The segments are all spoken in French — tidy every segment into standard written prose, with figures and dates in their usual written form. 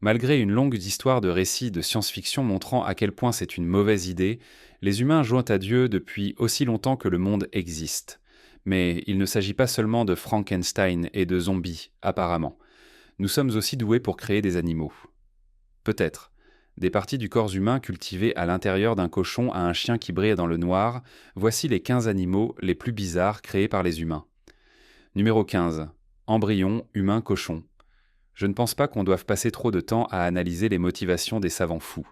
Malgré une longue histoire de récits de science-fiction montrant à quel point c'est une mauvaise idée, les humains jouent à Dieu depuis aussi longtemps que le monde existe. Mais il ne s'agit pas seulement de Frankenstein et de zombies, apparemment. Nous sommes aussi doués pour créer des animaux. Peut-être. Des parties du corps humain cultivées à l'intérieur d'un cochon à un chien qui brille dans le noir, voici les 15 animaux les plus bizarres créés par les humains. Numéro 15. Embryon humain-cochon. Je ne pense pas qu'on doive passer trop de temps à analyser les motivations des savants fous.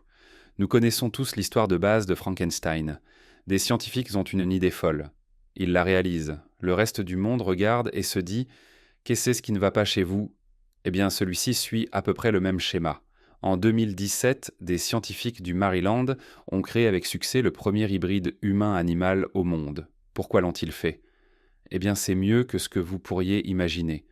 Nous connaissons tous l'histoire de base de Frankenstein. Des scientifiques ont une idée folle. Ils la réalisent. Le reste du monde regarde et se dit « Qu'est-ce qui ne va pas chez vous ?» Eh bien, celui-ci suit à peu près le même schéma. En 2017, des scientifiques du Maryland ont créé avec succès le premier hybride humain-animal au monde. Pourquoi l'ont-ils fait ? Eh bien, c'est mieux que ce que vous pourriez imaginer.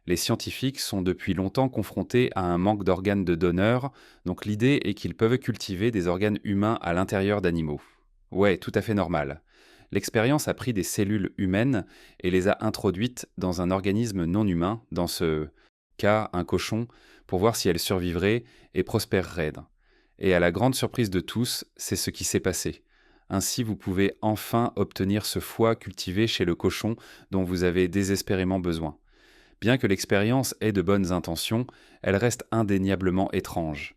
Les scientifiques sont depuis longtemps confrontés à un manque d'organes de donneurs, donc l'idée est qu'ils peuvent cultiver des organes humains à l'intérieur d'animaux. Ouais, tout à fait normal. L'expérience a pris des cellules humaines et les a introduites dans un organisme non humain, dans ce cas un cochon, pour voir si elles survivraient et prospéreraient. Et à la grande surprise de tous, c'est ce qui s'est passé. Ainsi, vous pouvez enfin obtenir ce foie cultivé chez le cochon dont vous avez désespérément besoin. Bien que l'expérience ait de bonnes intentions, elle reste indéniablement étrange.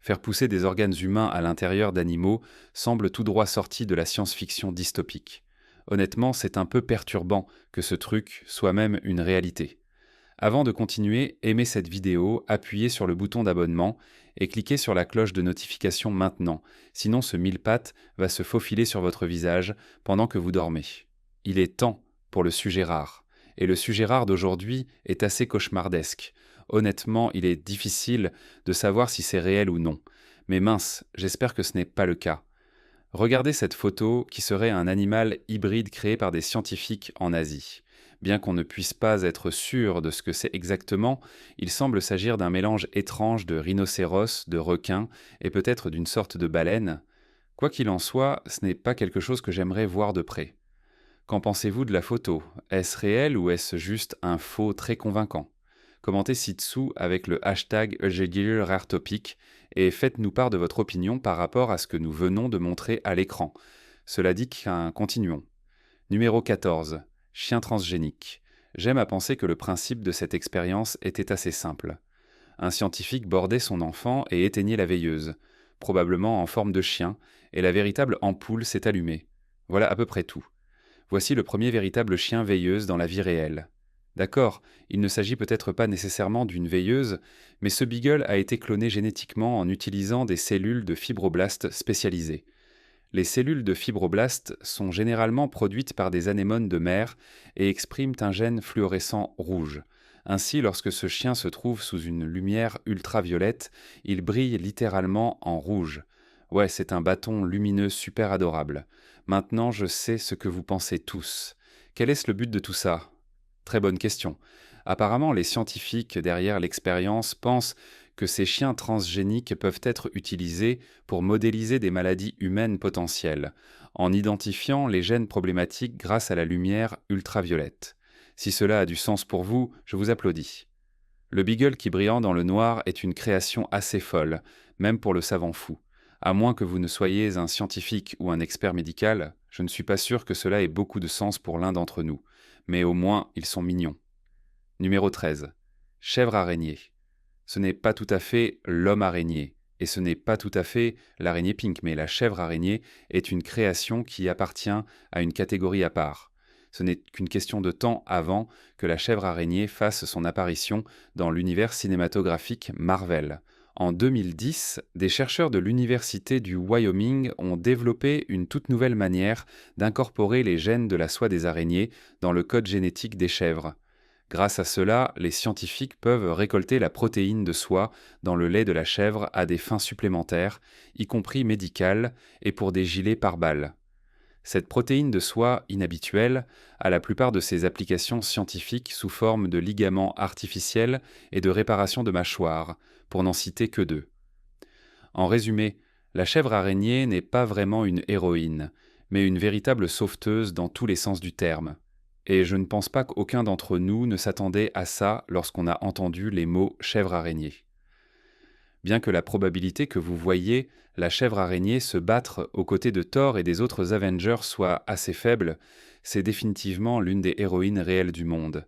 Faire pousser des organes humains à l'intérieur d'animaux semble tout droit sorti de la science-fiction dystopique. Honnêtement, c'est un peu perturbant que ce truc soit même une réalité. Avant de continuer, aimez cette vidéo, appuyez sur le bouton d'abonnement et cliquez sur la cloche de notification maintenant, sinon ce mille-pattes va se faufiler sur votre visage pendant que vous dormez. Il est temps pour le sujet rare. Et le sujet rare d'aujourd'hui est assez cauchemardesque. Honnêtement, il est difficile de savoir si c'est réel ou non. Mais mince, j'espère que ce n'est pas le cas. Regardez cette photo qui serait un animal hybride créé par des scientifiques en Asie. Bien qu'on ne puisse pas être sûr de ce que c'est exactement, il semble s'agir d'un mélange étrange de rhinocéros, de requin et peut-être d'une sorte de baleine. Quoi qu'il en soit, ce n'est pas quelque chose que j'aimerais voir de près. Qu'en pensez-vous de la photo ? Est-ce réel ou est-ce juste un faux très convaincant ? Commentez ci-dessous avec le hashtag #RareTopic et faites-nous part de votre opinion par rapport à ce que nous venons de montrer à l'écran. Cela dit continuons. Numéro 14. Chien transgénique. J'aime à penser que le principe de cette expérience était assez simple. Un scientifique bordait son enfant et éteignait la veilleuse, probablement en forme de chien, et la véritable ampoule s'est allumée. Voilà à peu près tout. Voici le premier véritable chien veilleuse dans la vie réelle. D'accord, il ne s'agit peut-être pas nécessairement d'une veilleuse, mais ce beagle a été cloné génétiquement en utilisant des cellules de fibroblastes spécialisées. Les cellules de fibroblastes sont généralement produites par des anémones de mer et expriment un gène fluorescent rouge. Ainsi, lorsque ce chien se trouve sous une lumière ultraviolette, il brille littéralement en rouge. Ouais, c'est un bâton lumineux super adorable. Maintenant, je sais ce que vous pensez tous. Quel est le but de tout ça ? Très bonne question. Apparemment, les scientifiques derrière l'expérience pensent que ces chiens transgéniques peuvent être utilisés pour modéliser des maladies humaines potentielles, en identifiant les gènes problématiques grâce à la lumière ultraviolette. Si cela a du sens pour vous, je vous applaudis. Le beagle qui brillant dans le noir est une création assez folle, même pour le savant fou. À moins que vous ne soyez un scientifique ou un expert médical, je ne suis pas sûr que cela ait beaucoup de sens pour l'un d'entre nous. Mais au moins, ils sont mignons. Numéro 13. Chèvre araignée. Ce n'est pas tout à fait l'homme araignée, et ce n'est pas tout à fait l'araignée pink, mais la chèvre araignée est une création qui appartient à une catégorie à part. Ce n'est qu'une question de temps avant que la chèvre araignée fasse son apparition dans l'univers cinématographique Marvel. En 2010, des chercheurs de l'université du Wyoming ont développé une toute nouvelle manière d'incorporer les gènes de la soie des araignées dans le code génétique des chèvres. Grâce à cela, les scientifiques peuvent récolter la protéine de soie dans le lait de la chèvre à des fins supplémentaires, y compris médicales et pour des gilets pare-balles. Cette protéine de soie inhabituelle a la plupart de ses applications scientifiques sous forme de ligaments artificiels et de réparation de mâchoires, pour n'en citer que deux. En résumé, la chèvre araignée n'est pas vraiment une héroïne, mais une véritable sauveteuse dans tous les sens du terme. Et je ne pense pas qu'aucun d'entre nous ne s'attendait à ça lorsqu'on a entendu les mots chèvre araignée. Bien que la probabilité que vous voyiez la chèvre araignée se battre aux côtés de Thor et des autres Avengers soit assez faible, c'est définitivement l'une des héroïnes réelles du monde.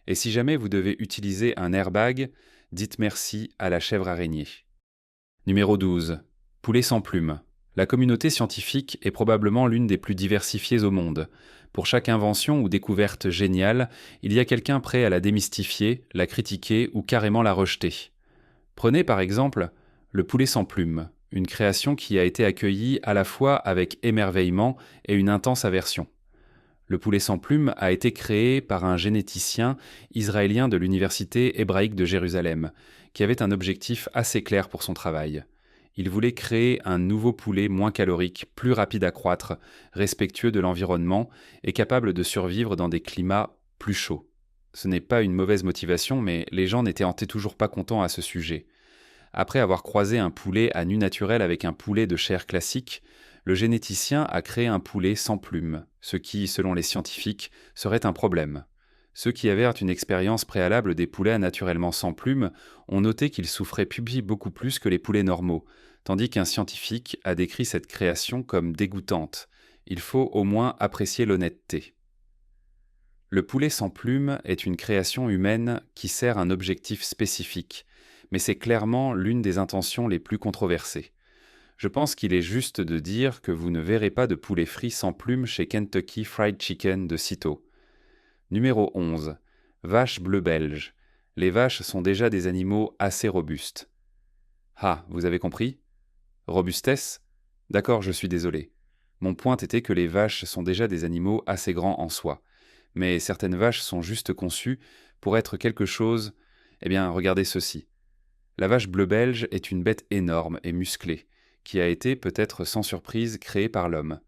Et si jamais vous devez utiliser un airbag, dites merci à la chèvre araignée. Numéro 12. Poulet sans plumes. La communauté scientifique est probablement l'une des plus diversifiées au monde. Pour chaque invention ou découverte géniale, il y a quelqu'un prêt à la démystifier, la critiquer ou carrément la rejeter. Prenez par exemple le poulet sans plumes, une création qui a été accueillie à la fois avec émerveillement et une intense aversion. Le poulet sans plumes a été créé par un généticien israélien de l'Université hébraïque de Jérusalem, qui avait un objectif assez clair pour son travail. Il voulait créer un nouveau poulet moins calorique, plus rapide à croître, respectueux de l'environnement et capable de survivre dans des climats plus chauds. Ce n'est pas une mauvaise motivation, mais les gens n'étaient toujours pas contents à ce sujet. Après avoir croisé un poulet à nu naturel avec un poulet de chair classique, le généticien a créé un poulet sans plumes, ce qui, selon les scientifiques, serait un problème. Ceux qui avaient une expérience préalable des poulets naturellement sans plumes ont noté qu'ils souffraient beaucoup plus que les poulets normaux, tandis qu'un scientifique a décrit cette création comme dégoûtante. Il faut au moins apprécier l'honnêteté. Le poulet sans plumes est une création humaine qui sert un objectif spécifique, mais c'est clairement l'une des intentions les plus controversées. Je pense qu'il est juste de dire que vous ne verrez pas de poulet frit sans plumes chez Kentucky Fried Chicken de sitôt. Numéro 11. Vache bleue belge. Les vaches sont déjà des animaux assez robustes. Ah, vous avez compris? Robustesse? D'accord, je suis désolé. Mon point était que les vaches sont déjà des animaux assez grands en soi. Mais certaines vaches sont juste conçues pour être quelque chose... Eh bien, regardez ceci. La vache bleue belge est une bête énorme et musclée, qui a été, peut-être sans surprise, créée par l'homme.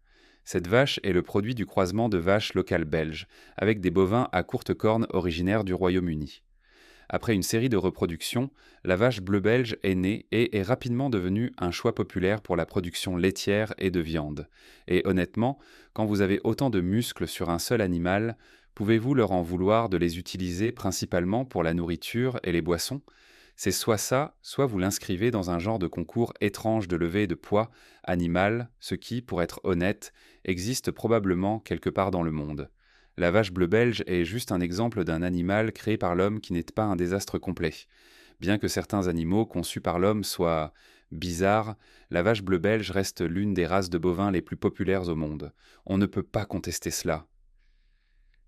Cette vache est le produit du croisement de vaches locales belges, avec des bovins à courtes cornes originaires du Royaume-Uni. Après une série de reproductions, la vache bleue belge est née et est rapidement devenue un choix populaire pour la production laitière et de viande. Et honnêtement, quand vous avez autant de muscles sur un seul animal, pouvez-vous leur en vouloir de les utiliser principalement pour la nourriture et les boissons ? C'est soit ça, soit vous l'inscrivez dans un genre de concours étrange de levée de poids animal, ce qui, pour être honnête, existe probablement quelque part dans le monde. La vache bleue belge est juste un exemple d'un animal créé par l'homme qui n'est pas un désastre complet. Bien que certains animaux conçus par l'homme soient bizarres, la vache bleue belge reste l'une des races de bovins les plus populaires au monde. On ne peut pas contester cela.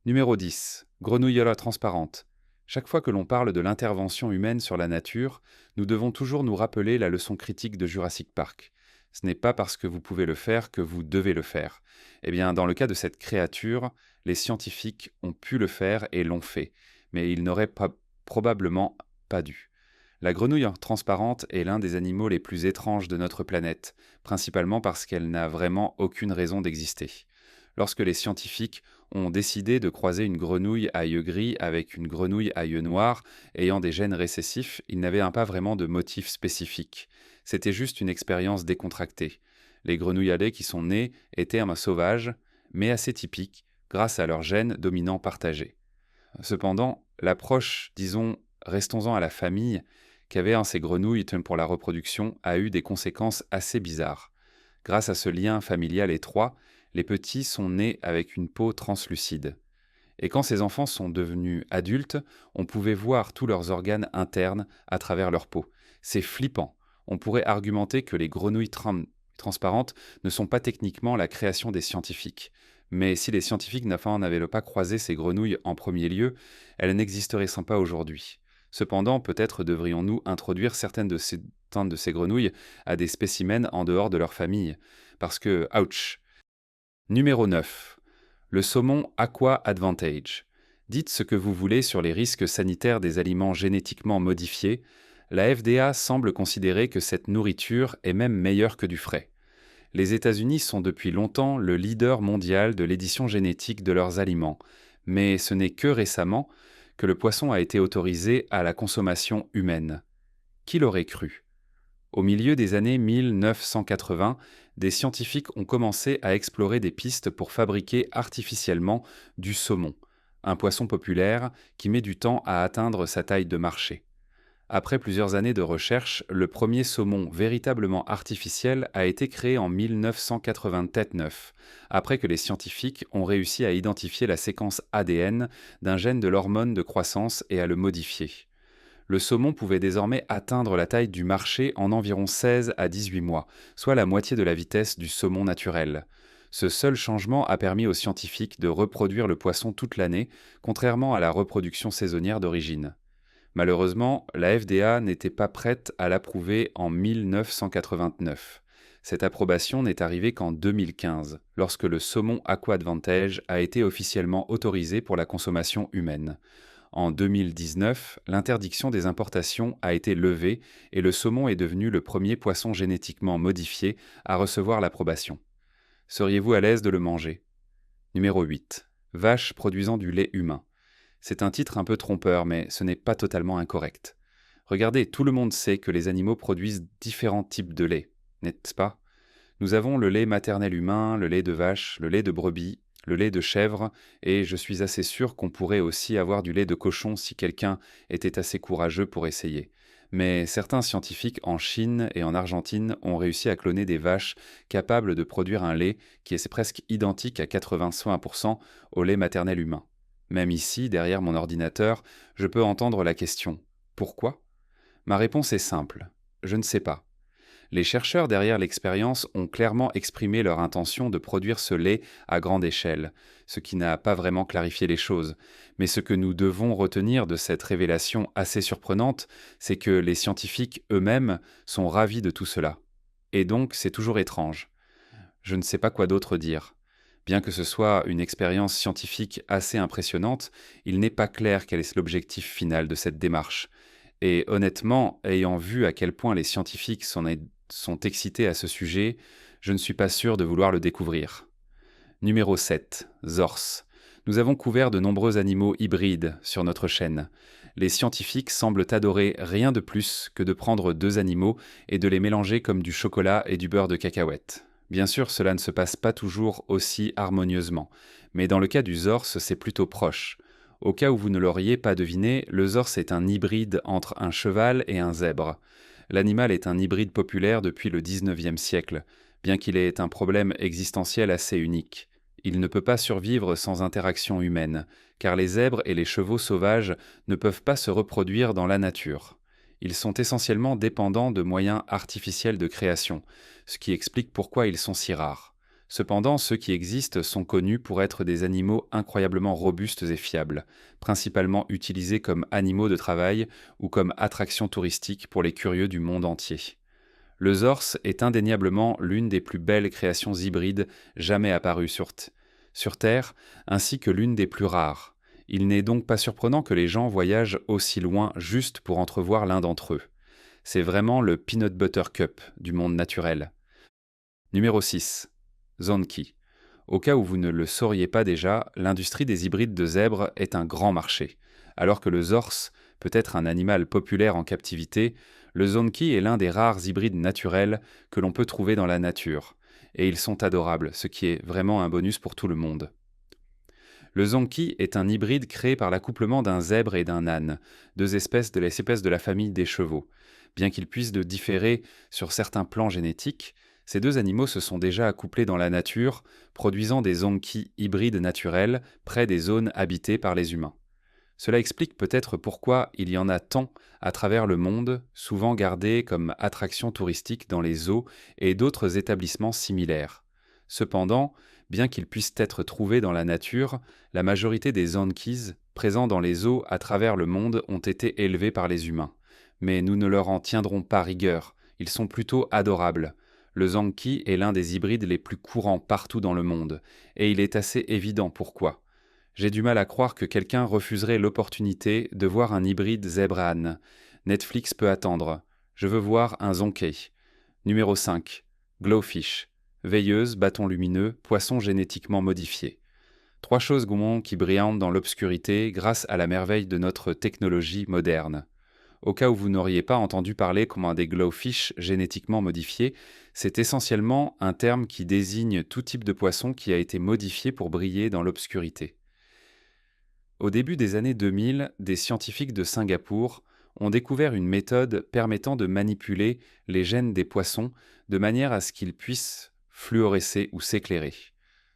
Numéro 10. Grenouillola transparente. Chaque fois que l'on parle de l'intervention humaine sur la nature, nous devons toujours nous rappeler la leçon critique de Jurassic Park. Ce n'est pas parce que vous pouvez le faire que vous devez le faire. Eh bien, dans le cas de cette créature, les scientifiques ont pu le faire et l'ont fait, mais ils n'auraient probablement pas dû. La grenouille transparente est l'un des animaux les plus étranges de notre planète, principalement parce qu'elle n'a vraiment aucune raison d'exister. Lorsque les scientifiques ont décidé de croiser une grenouille à yeux gris avec une grenouille à yeux noirs ayant des gènes récessifs, ils n'avaient pas vraiment de motif spécifique. C'était juste une expérience décontractée. Les grenouilles à lait qui sont nées étaient sauvages, mais assez typiques, grâce à leurs gènes dominants partagés. Cependant, l'approche, disons, restons-en à la famille, qu'avaient ces grenouilles pour la reproduction a eu des conséquences assez bizarres. Grâce à ce lien familial étroit, les petits sont nés avec une peau translucide. Et quand ces enfants sont devenus adultes, on pouvait voir tous leurs organes internes à travers leur peau. C'est flippant. On pourrait argumenter que les grenouilles transparentes ne sont pas techniquement la création des scientifiques. Mais si les scientifiques n'avaient pas croisé ces grenouilles en premier lieu, elles n'existeraient pas aujourd'hui. Cependant, peut-être devrions-nous introduire certaines de ces grenouilles à des spécimens en dehors de leur famille. Parce que, ouch. Numéro 9. Le saumon Aqua Advantage. Dites ce que vous voulez sur les risques sanitaires des aliments génétiquement modifiés, la FDA semble considérer que cette nourriture est même meilleure que du frais. Les États-Unis sont depuis longtemps le leader mondial de l'édition génétique de leurs aliments, mais ce n'est que récemment que le poisson a été autorisé à la consommation humaine. Qui l'aurait cru ? Au milieu des années 1980, des scientifiques ont commencé à explorer des pistes pour fabriquer artificiellement du saumon, un poisson populaire qui met du temps à atteindre sa taille de marché. Après plusieurs années de recherche, le premier saumon véritablement artificiel a été créé en 1989, après que les scientifiques ont réussi à identifier la séquence ADN d'un gène de l'hormone de croissance et à le modifier. Le saumon pouvait désormais atteindre la taille du marché en environ 16 à 18 mois, soit la moitié de la vitesse du saumon naturel. Ce seul changement a permis aux scientifiques de reproduire le poisson toute l'année, contrairement à la reproduction saisonnière d'origine. Malheureusement, la FDA n'était pas prête à l'approuver en 1989. Cette approbation n'est arrivée qu'en 2015, lorsque le saumon Aqua Advantage a été officiellement autorisé pour la consommation humaine. En 2019, l'interdiction des importations a été levée et le saumon est devenu le premier poisson génétiquement modifié à recevoir l'approbation. Seriez-vous à l'aise de le manger? Numéro 8. Vache produisant du lait humain. C'est un titre un peu trompeur, mais ce n'est pas totalement incorrect. Regardez, tout le monde sait que les animaux produisent différents types de lait, n'est-ce pas? Nous avons le lait maternel humain, le lait de vache, le lait de brebis, le lait de chèvre, et je suis assez sûr qu'on pourrait aussi avoir du lait de cochon si quelqu'un était assez courageux pour essayer. Mais certains scientifiques en Chine et en Argentine ont réussi à cloner des vaches capables de produire un lait qui est presque identique à 80-100% au lait maternel humain. Même ici, derrière mon ordinateur, je peux entendre la question: pourquoi? Ma réponse est simple: je ne sais pas. Les chercheurs derrière l'expérience ont clairement exprimé leur intention de produire ce lait à grande échelle, ce qui n'a pas vraiment clarifié les choses. Mais ce que nous devons retenir de cette révélation assez surprenante, c'est que les scientifiques eux-mêmes sont ravis de tout cela. Et donc, c'est toujours étrange. Je ne sais pas quoi d'autre dire. Bien que ce soit une expérience scientifique assez impressionnante, il n'est pas clair quel est l'objectif final de cette démarche. Et honnêtement, ayant vu à quel point les scientifiques sont excités à ce sujet, je ne suis pas sûr de vouloir le découvrir. Numéro 7. Zors. Nous avons couvert de nombreux animaux hybrides sur notre chaîne. Les scientifiques semblent adorer rien de plus que de prendre deux animaux et de les mélanger comme du chocolat et du beurre de cacahuète. Bien sûr, cela ne se passe pas toujours aussi harmonieusement, mais dans le cas du Zors, c'est plutôt proche. Au cas où vous ne l'auriez pas deviné, le Zors est un hybride entre un cheval et un zèbre. L'animal est un hybride populaire depuis le XIXe siècle, bien qu'il ait un problème existentiel assez unique. Il ne peut pas survivre sans interaction humaine, car les zèbres et les chevaux sauvages ne peuvent pas se reproduire dans la nature. Ils sont essentiellement dépendants de moyens artificiels de création, ce qui explique pourquoi ils sont si rares. Cependant, ceux qui existent sont connus pour être des animaux incroyablement robustes et fiables, principalement utilisés comme animaux de travail ou comme attractions touristiques pour les curieux du monde entier. Le Zors est indéniablement l'une des plus belles créations hybrides jamais apparues sur Terre, ainsi que l'une des plus rares. Il n'est donc pas surprenant que les gens voyagent aussi loin juste pour entrevoir l'un d'entre eux. C'est vraiment le peanut butter cup du monde naturel. Numéro 6. Zonki. Au cas où vous ne le sauriez pas déjà, l'industrie des hybrides de zèbres est un grand marché. Alors que le Zors peut être un animal populaire en captivité, le Zonki est l'un des rares hybrides naturels que l'on peut trouver dans la nature. Et ils sont adorables, ce qui est vraiment un bonus pour tout le monde. Le Zonki est un hybride créé par l'accouplement d'un zèbre et d'un âne, deux espèces de la famille des chevaux. Bien qu'ils puissent différer sur certains plans génétiques, ces deux animaux se sont déjà accouplés dans la nature, produisant des Zonki hybrides naturels près des zones habitées par les humains. Cela explique peut-être pourquoi il y en a tant à travers le monde, souvent gardés comme attractions touristiques dans les zoos et d'autres établissements similaires. Cependant, bien qu'ils puissent être trouvés dans la nature, la majorité des Zonkis présents dans les zoos à travers le monde ont été élevés par les humains. Mais nous ne leur en tiendrons pas rigueur, ils sont plutôt adorables. Le Zonki est l'un des hybrides les plus courants partout dans le monde, et il est assez évident pourquoi. J'ai du mal à croire que quelqu'un refuserait l'opportunité de voir un hybride zèbre-âne. Netflix peut attendre. Je veux voir un Zonkey. Numéro 5. Glowfish. Veilleuse, bâton lumineux, poisson génétiquement modifié. Trois choses gourmandes qui brillent dans l'obscurité grâce à la merveille de notre technologie moderne. Au cas où vous n'auriez pas entendu parler comme un des glowfish génétiquement modifiés, c'est essentiellement un terme qui désigne tout type de poisson qui a été modifié pour briller dans l'obscurité. Au début des années 2000, des scientifiques de Singapour ont découvert une méthode permettant de manipuler les gènes des poissons de manière à ce qu'ils puissent fluorescer ou s'éclairer.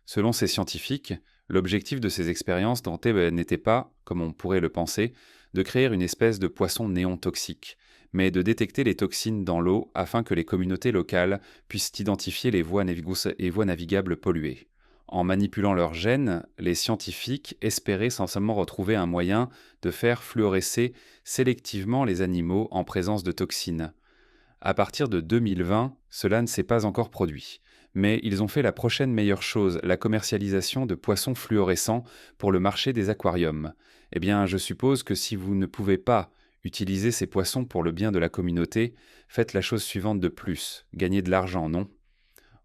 Selon ces scientifiques, l'objectif de ces expériences n'était pas, comme on pourrait le penser, de créer une espèce de poisson néon toxique, mais de détecter les toxines dans l'eau afin que les communautés locales puissent identifier les voies navigables polluées. En manipulant leurs gènes, les scientifiques espéraient seulement retrouver un moyen de faire fluorescer sélectivement les animaux en présence de toxines. À partir de 2020, cela ne s'est pas encore produit. Mais ils ont fait la prochaine meilleure chose, la commercialisation de poissons fluorescents pour le marché des aquariums. Eh bien, je suppose que si vous ne pouvez pas utiliser ces poissons pour le bien de la communauté, faites la chose suivante de plus, gagnez de l'argent, non ?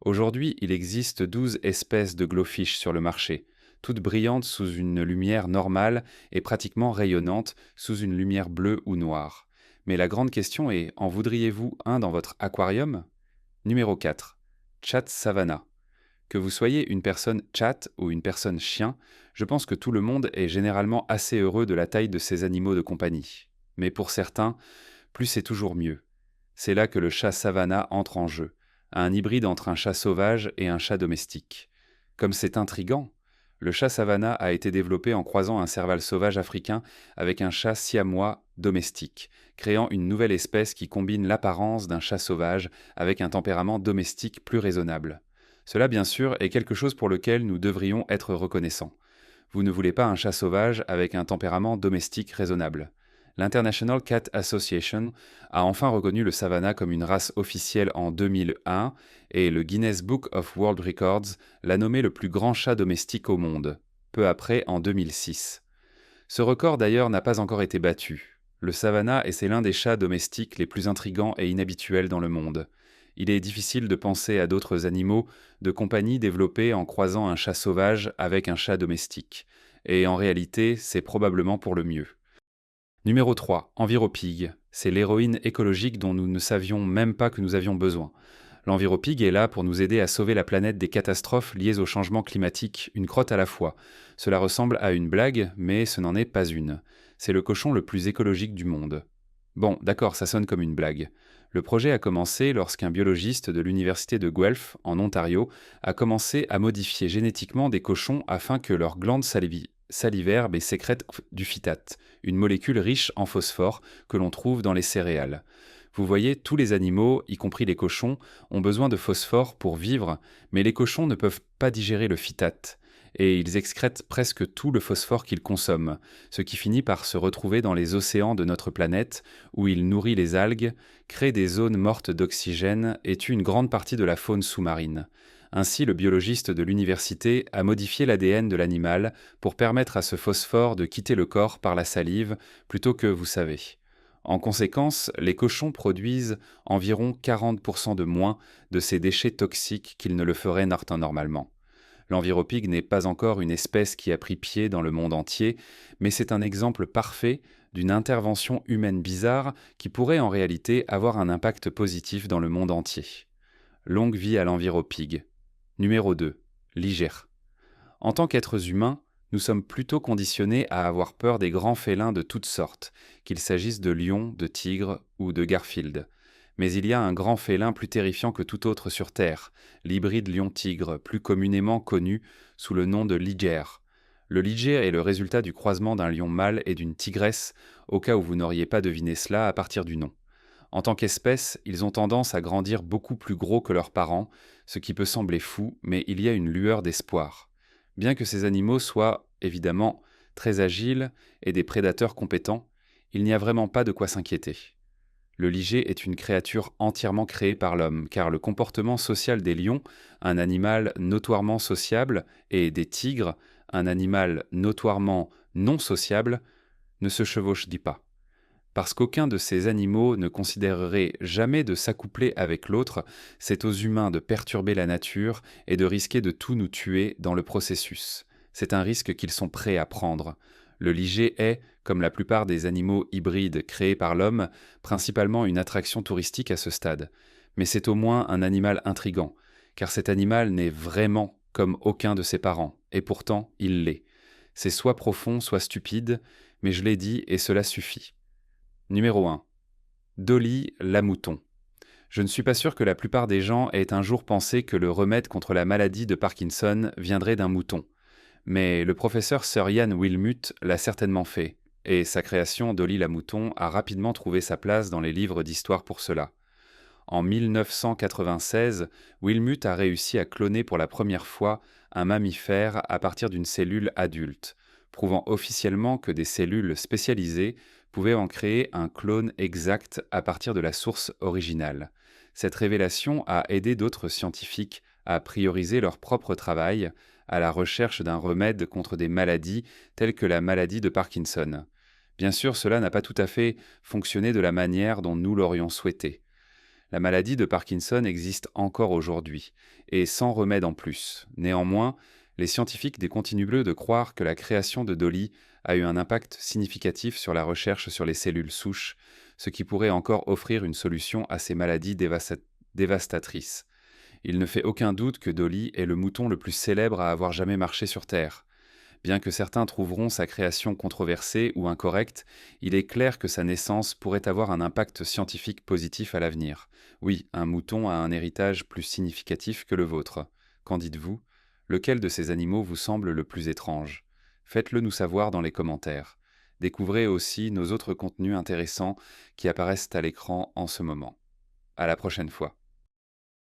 Aujourd'hui, il existe 12 espèces de glowfish sur le marché, toutes brillantes sous une lumière normale et pratiquement rayonnantes sous une lumière bleue ou noire. Mais la grande question est, en voudriez-vous un dans votre aquarium ? Numéro 4. Chat savannah. Que vous soyez une personne chat ou une personne chien, je pense que tout le monde est généralement assez heureux de la taille de ces animaux de compagnie. Mais pour certains, plus c'est toujours mieux. C'est là que le chat savannah entre en jeu, un hybride entre un chat sauvage et un chat domestique. Comme c'est intriguant, le chat savannah a été développé en croisant un serval sauvage africain avec un chat siamois domestique, créant une nouvelle espèce qui combine l'apparence d'un chat sauvage avec un tempérament domestique plus raisonnable. Cela, bien sûr, est quelque chose pour lequel nous devrions être reconnaissants. Vous ne voulez pas un chat sauvage avec un tempérament domestique raisonnable. L'International Cat Association a enfin reconnu le savannah comme une race officielle en 2001 et le Guinness Book of World Records l'a nommé le plus grand chat domestique au monde, peu après en 2006. Ce record d'ailleurs n'a pas encore été battu. Le savannah est l'un des chats domestiques les plus intrigants et inhabituels dans le monde. Il est difficile de penser à d'autres animaux de compagnie développés en croisant un chat sauvage avec un chat domestique. Et en réalité, c'est probablement pour le mieux. Numéro 3. Enviropig. C'est l'héroïne écologique dont nous ne savions même pas que nous avions besoin. L'Enviropig est là pour nous aider à sauver la planète des catastrophes liées au changement climatique, une crotte à la fois. Cela ressemble à une blague, mais ce n'en est pas une. C'est le cochon le plus écologique du monde. Bon, d'accord, ça sonne comme une blague. Le projet a commencé lorsqu'un biologiste de l'université de Guelph, en Ontario, a commencé à modifier génétiquement des cochons afin que leurs glandes salivaires sécrètent du phytate, une molécule riche en phosphore que l'on trouve dans les céréales. Vous voyez, tous les animaux, y compris les cochons, ont besoin de phosphore pour vivre, mais les cochons ne peuvent pas digérer le phytate, et ils excrètent presque tout le phosphore qu'ils consomment, ce qui finit par se retrouver dans les océans de notre planète, où il nourrit les algues, crée des zones mortes d'oxygène et tue une grande partie de la faune sous-marine. Ainsi, le biologiste de l'université a modifié l'ADN de l'animal pour permettre à ce phosphore de quitter le corps par la salive plutôt que, vous savez. En conséquence, les cochons produisent environ 40% de moins de ces déchets toxiques qu'ils ne le feraient normalement. L'Enviropig n'est pas encore une espèce qui a pris pied dans le monde entier, mais c'est un exemple parfait d'une intervention humaine bizarre qui pourrait en réalité avoir un impact positif dans le monde entier. Longue vie à l'Enviropig. Numéro 2. Liger. En tant qu'êtres humains, nous sommes plutôt conditionnés à avoir peur des grands félins de toutes sortes, qu'il s'agisse de lions, de tigres ou de Garfield. Mais il y a un grand félin plus terrifiant que tout autre sur Terre, l'hybride lion-tigre, plus communément connu sous le nom de liger. Le liger est le résultat du croisement d'un lion mâle et d'une tigresse, au cas où vous n'auriez pas deviné cela à partir du nom. En tant qu'espèce, ils ont tendance à grandir beaucoup plus gros que leurs parents, ce qui peut sembler fou, mais il y a une lueur d'espoir. Bien que ces animaux soient, évidemment, très agiles et des prédateurs compétents, il n'y a vraiment pas de quoi s'inquiéter. Le liger est une créature entièrement créée par l'homme, car le comportement social des lions, un animal notoirement sociable, et des tigres, un animal notoirement non sociable, ne se chevauchent pas. Parce qu'aucun de ces animaux ne considérerait jamais de s'accoupler avec l'autre, c'est aux humains de perturber la nature et de risquer de tout nous tuer dans le processus. C'est un risque qu'ils sont prêts à prendre. Le liger est, comme la plupart des animaux hybrides créés par l'homme, principalement une attraction touristique à ce stade. Mais c'est au moins un animal intrigant, car cet animal n'est vraiment comme aucun de ses parents, et pourtant il l'est. C'est soit profond, soit stupide, mais je l'ai dit et cela suffit. Numéro 1. Dolly la mouton. Je ne suis pas sûr que la plupart des gens aient un jour pensé que le remède contre la maladie de Parkinson viendrait d'un mouton. Mais le professeur Sir Ian Wilmut l'a certainement fait, et sa création Dolly la mouton a rapidement trouvé sa place dans les livres d'histoire pour cela. En 1996, Wilmut a réussi à cloner pour la première fois un mammifère à partir d'une cellule adulte, prouvant officiellement que des cellules spécialisées pouvaient en créer un clone exact à partir de la source originale. Cette révélation a aidé d'autres scientifiques à prioriser leur propre travail à la recherche d'un remède contre des maladies telles que la maladie de Parkinson. Bien sûr, cela n'a pas tout à fait fonctionné de la manière dont nous l'aurions souhaité. La maladie de Parkinson existe encore aujourd'hui, et sans remède en plus. Néanmoins, les scientifiques continuent de croire que la création de Dolly a eu un impact significatif sur la recherche sur les cellules souches, ce qui pourrait encore offrir une solution à ces maladies dévastatrices. Il ne fait aucun doute que Dolly est le mouton le plus célèbre à avoir jamais marché sur Terre. Bien que certains trouveront sa création controversée ou incorrecte, il est clair que sa naissance pourrait avoir un impact scientifique positif à l'avenir. Oui, un mouton a un héritage plus significatif que le vôtre. Qu'en dites-vous? Lequel de ces animaux vous semble le plus étrange? Faites-le nous savoir dans les commentaires. Découvrez aussi nos autres contenus intéressants qui apparaissent à l'écran en ce moment. À la prochaine fois.